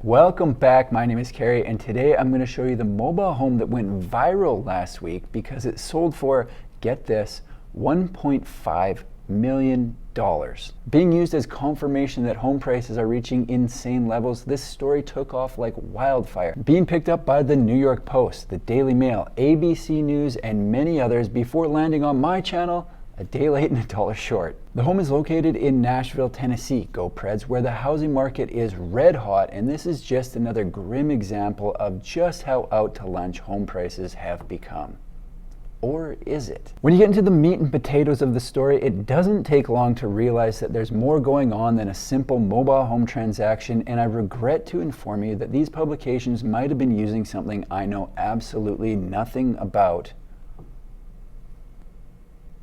Welcome back. My name is Carrie, and today I'm going to show you the mobile home that went viral last week because it sold for, get this, $1.5 million. Being used as confirmation that home prices are reaching insane levels, this story took off like wildfire, being picked up by the New York Post, the Daily Mail, ABC News, and many others before landing on my channel a day late and a dollar short. The home is located in Nashville, Tennessee, go Preds, where the housing market is red hot, and this is just another grim example of just how out to lunch home prices have become. Or is it? When you get into the meat and potatoes of the story, it doesn't take long to realize that there's more going on than a simple mobile home transaction, and I regret to inform you that these publications might have been using something I know absolutely nothing about: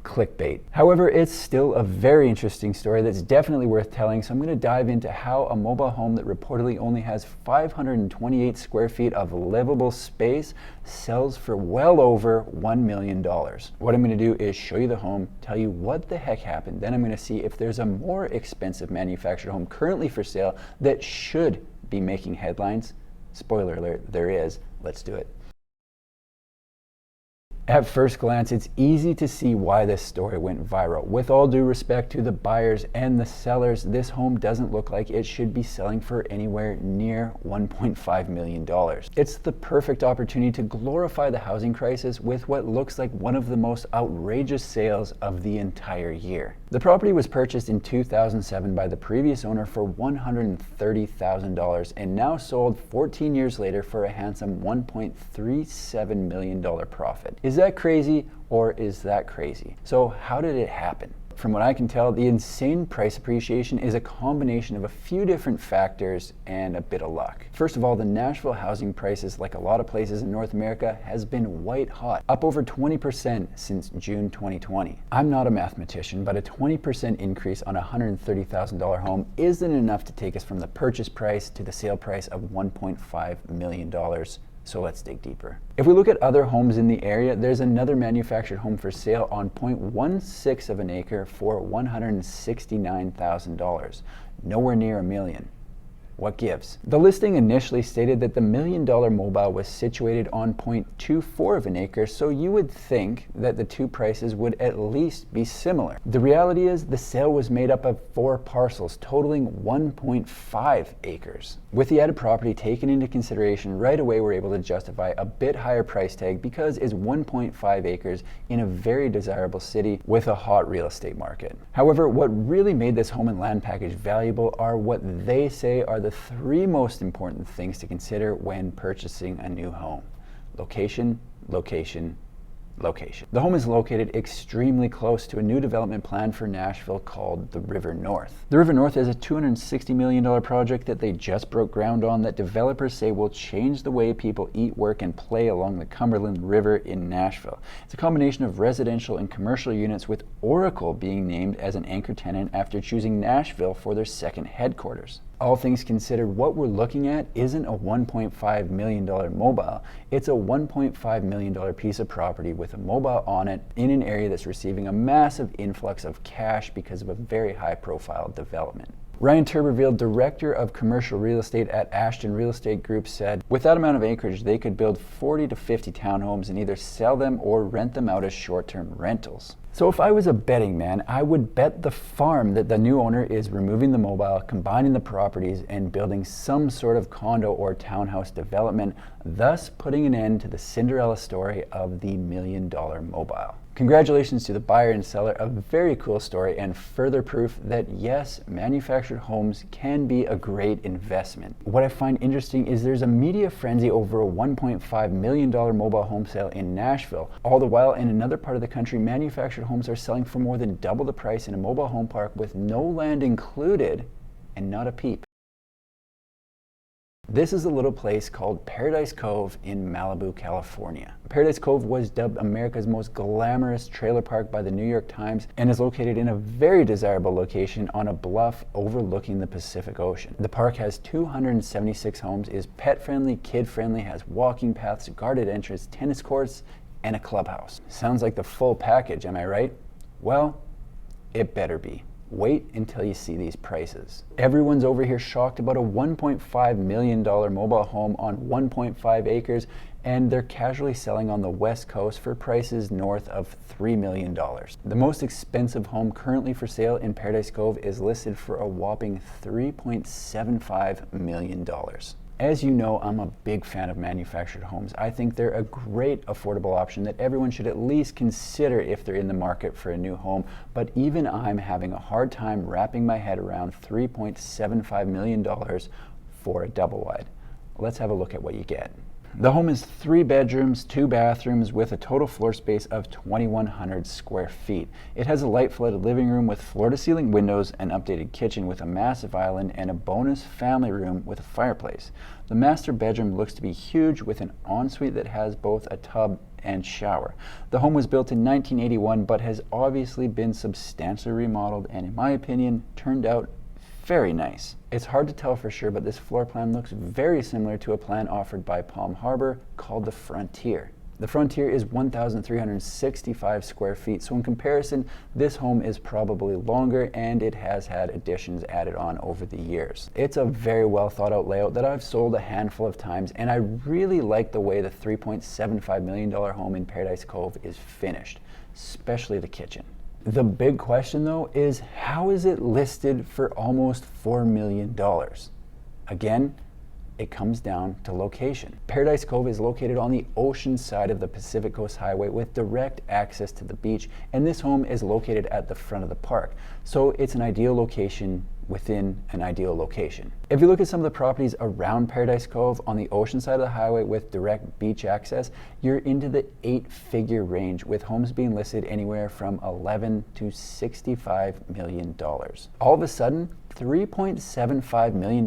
clickbait. However, it's still a very interesting story that's definitely worth telling, so I'm going to dive into how a mobile home that reportedly only has 528 square feet of livable space sells for well over $1 million. What I'm going to do is show you the home, tell you what the heck happened, then I'm going to see if there's a more expensive manufactured home currently for sale that should be making headlines. Spoiler alert, there is. Let's do it. At first glance, it's easy to see why this story went viral. With all due respect to the buyers and the sellers, this home doesn't look like it should be selling for anywhere near $1.5 million. It's the perfect opportunity to glorify the housing crisis with what looks like one of the most outrageous sales of the entire year. The property was purchased in 2007 by the previous owner for $130,000 and now sold 14 years later for a handsome $1.37 million profit. Is that crazy, or is that crazy? So how did it happen? From what I can tell, the insane price appreciation is a combination of a few different factors and a bit of luck. First of all, the Nashville housing prices, like a lot of places in North America, has been white hot, up over 20% since June 2020. I'm not a mathematician, but a 20% increase on a $130,000 home isn't enough to take us from the purchase price to the sale price of $1.5 million. So let's dig deeper. If we look at other homes in the area, there's another manufactured home for sale on 0.16 of an acre for $169,000. Nowhere near $1 million. What gives? The listing initially stated that the $1 million mobile was situated on 0.24 of an acre, so you would think that the two prices would at least be similar. The reality is the sale was made up of 4 parcels totaling 1.5 acres. With the added property taken into consideration, right away we're able to justify a bit higher price tag because it's 1.5 acres in a very desirable city with a hot real estate market. However, what really made this home and land package valuable are what they say are the 3 most important things to consider when purchasing a new home: location, location, location. The home is located extremely close to a new development plan for Nashville called the River North. The River North is a $260 million project that they just broke ground on that developers say will change the way people eat, work, and play along the Cumberland River in Nashville. It's a combination of residential and commercial units, with Oracle being named as an anchor tenant after choosing Nashville for their second headquarters. All things considered, what we're looking at isn't a $1.5 million mobile. It's a $1.5 million piece of property with a mobile on it in an area that's receiving a massive influx of cash because of a very high profile development. Ryan Turberville, director of commercial real estate at Ashton Real Estate Group, said with that amount of acreage, they could build 40 to 50 townhomes and either sell them or rent them out as short-term rentals. So if I was a betting man, I would bet the farm that the new owner is removing the mobile, combining the properties, and building some sort of condo or townhouse development, thus putting an end to the Cinderella story of the $1 million mobile. Congratulations to the buyer and seller, a very cool story and further proof that yes, manufactured homes can be a great investment. What I find interesting is there's a media frenzy over a $1.5 million mobile home sale in Nashville. All the while in another part of the country, manufactured homes are selling for more than double the price in a mobile home park with no land included and not a peep. This is a little place called Paradise Cove in Malibu, California. Paradise Cove was dubbed America's most glamorous trailer park by the New York Times and is located in a very desirable location on a bluff overlooking the Pacific Ocean. The park has 276 homes, is pet-friendly, kid-friendly, has walking paths, guarded entrance, tennis courts, and a clubhouse. Sounds like the full package, am I right? Well, it better be. Wait until you see these prices. Everyone's over here shocked about a $1.5 million mobile home on 1.5 acres, and they're casually selling on the West Coast for prices north of $3 million. The most expensive home currently for sale in Paradise Cove is listed for a whopping $3.75 million. As you know, I'm a big fan of manufactured homes. I think they're a great affordable option that everyone should at least consider if they're in the market for a new home, but even I'm having a hard time wrapping my head around $3.75 million for a double wide. Let's have a look at what you get. The home is 3 bedrooms, 2 bathrooms with a total floor space of 2,100 square feet. It has a light flooded living room with floor-to-ceiling windows, an updated kitchen with a massive island, and a bonus family room with a fireplace. The master bedroom looks to be huge with an ensuite that has both a tub and shower. The home was built in 1981 but has obviously been substantially remodeled and, in my opinion, turned out very nice. It's hard to tell for sure, but this floor plan looks very similar to a plan offered by Palm Harbor called the Frontier. The Frontier is 1,365 square feet, so in comparison, this home is probably longer and it has had additions added on over the years. It's a very well thought out layout that I've sold a handful of times, and I really like the way the $3.75 million home in Paradise Cove is finished, especially the kitchen. The big question though is, how is it listed for almost $4 million? Again, it comes down to location. Paradise Cove is located on the ocean side of the Pacific Coast Highway with direct access to the beach, and this home is located at the front of the park. So it's an ideal location within an ideal location. If you look at some of the properties around Paradise Cove on the ocean side of the highway with direct beach access, you're into the 8-figure range, with homes being listed anywhere from $11 to $65 million. All of a sudden, $3.75 million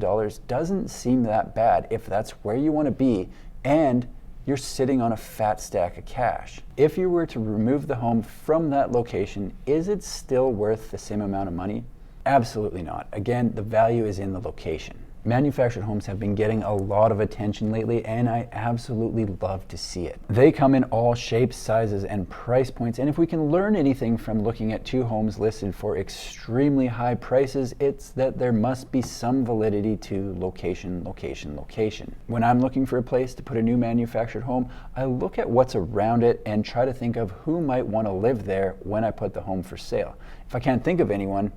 doesn't seem that bad if that's where you want to be and you're sitting on a fat stack of cash. If you were to remove the home from that location, is it still worth the same amount of money? Absolutely not. Again, the value is in the location. Manufactured homes have been getting a lot of attention lately, and I absolutely love to see it. They come in all shapes, sizes, and price points, and if we can learn anything from looking at 2 homes listed for extremely high prices, it's that there must be some validity to location, location, location. When I'm looking for a place to put a new manufactured home, I look at what's around it and try to think of who might want to live there when I put the home for sale. If I can't think of anyone,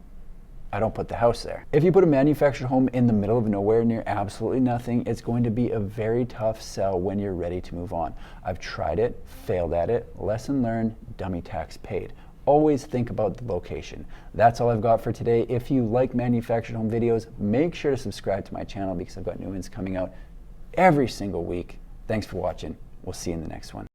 I don't put the house there. If you put a manufactured home in the middle of nowhere near absolutely nothing, it's going to be a very tough sell when you're ready to move on. I've tried it, failed at it, lesson learned, dummy tax paid. Always think about the location. That's all I've got for today. If you like manufactured home videos, make sure to subscribe to my channel because I've got new ones coming out every single week. Thanks for watching. We'll see you in the next one.